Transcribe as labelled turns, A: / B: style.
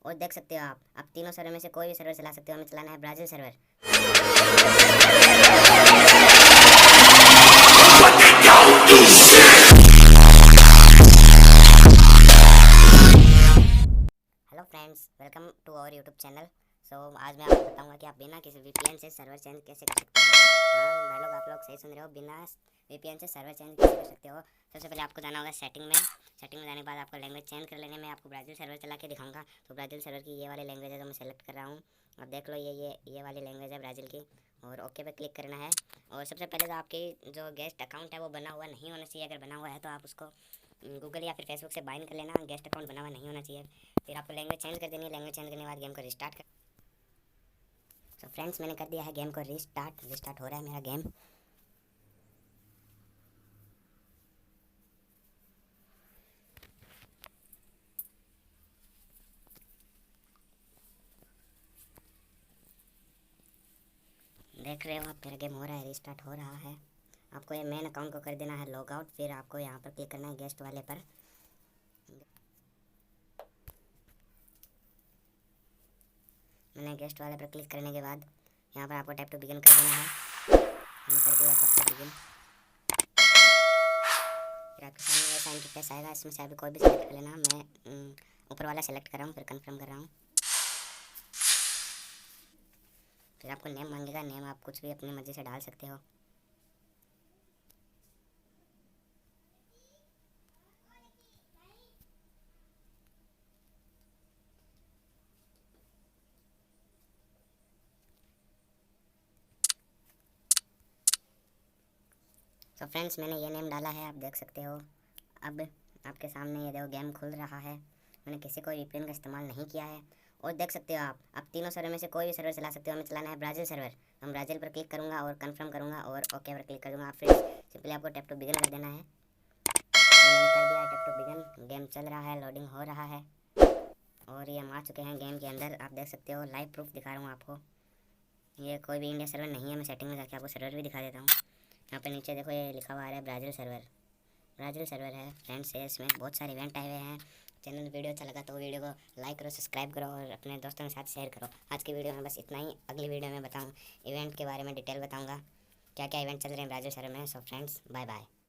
A: और देख सकते हो आप तीनों सर्वर में से कोई भी सर्वर चला सकते हो। हमें चलाना है Brazil server. Hello friends, welcome to our YouTube channel. आज मैं आपको बताऊंगा कि आप बिना किसी वीपीएन से सर्वर चेंज कैसे कर सकते हो। हाँ भाई लोग, आप लोग सही सुन रहे हो, बिना वीपीएन से सर्वर चेंज कैसे कर सकते हो। सबसे पहले आपको जाना होगा सेटिंग में जाने के बाद आपको लैंग्वेज चेंज कर लेने में आपको ब्राज़ील सर्वर चला के दिखाऊंगा। तो ब्राज़ील सर्वर की ये वाली लैंग्वेज है जो मैं सेलेक्ट कर रहा हूँ। अब देख लो, ये वाली लैंग्वेज है ब्राज़ील की, और ओके पे क्लिक करना है। और सबसे पहले तो आपकी जो गेस्ट अकाउंट है वो बना हुआ नहीं होना चाहिए। अगर बना हुआ है तो आप उसको गूगल या फिर फेसबुक से बाइंड कर लेना। गेस्ट अकाउंट बना हुआ नहीं होना चाहिए। फिर आपको लैंग्वेज चेंज कर देनी है। लैंग्वेज चेंज करने के बाद गेम को रिस्टार्ट कर। तो फ्रेंड्स, मैंने कर दिया है गेम को रिस्टार्ट हो रहा है मेरा गेम। देख रहे हो आप, मेरा गेम हो रहा है, रिस्टार्ट हो रहा है। आपको ये मेन अकाउंट को कर देना है लॉग आउट। फिर आपको यहाँ पर क्लिक करना है गेस्ट वाले पर। मैंने गेस्ट वाले पर क्लिक करने के बाद यहाँ पर आपको टैप टू बिगिन कर देना है। मैंने कर दिया टैप टू बिगिन। फिर आपके सामने ऐसा इंटरफेस आएगा, इसमें से अभी कोई भी सेलेक्ट कर लेना। मैं ऊपर वाला सेलेक्ट कर रहा हूँ, फिर कंफर्म कर रहा हूँ। फिर आपको नेम मांगेगा, नेम आप कुछ भी अपनी मर्ज़ी से डाल सकते हो। तो फ्रेंड्स, मैंने ये नेम डाला है, आप देख सकते हो। अब आपके सामने ये देखो गेम खुल रहा है। मैंने किसी को वीपीएन का इस्तेमाल नहीं किया है। और देख सकते हो आप तीनों सर्वर में से कोई भी सर्वर चला सकते हो। हमें चलाना है ब्राज़ील सर्वर। हम ब्राज़ील पर क्लिक करूँगा और कंफर्म करूँगा और ओके पर क्लिक कर दूँगा। फिर सिंपली आपको टैप टू बिगिन कर देना है। तो मैंने कर दिया है टैप टू बिगिन। गेम चल रहा है, लोडिंग हो रहा है, और ये हम आ चुके हैं गेम के अंदर। आप देख सकते हो, लाइव प्रूफ दिखा रहा हूँ आपको। ये कोई भी इंडिया सर्वर नहीं है। मैं सेटिंग में जाके आपको सर्वर भी दिखा देता हूँ। यहाँ पे नीचे देखो, ये लिखा हुआ आ रहा है ब्राज़ील सर्वर है फ्रेंड्स। इसमें बहुत सारे इवेंट आए हुए हैं। चैनल वीडियो अच्छा लगा तो वीडियो को लाइक करो, सब्सक्राइब करो और अपने दोस्तों के साथ शेयर करो। आज की वीडियो में बस इतना ही। अगली वीडियो में बताऊँ इवेंट के बारे में, डिटेल बताऊँगा क्या क्या इवेंट चल रहे हैं ब्राज़ील सर्वर में। So friends, bye bye.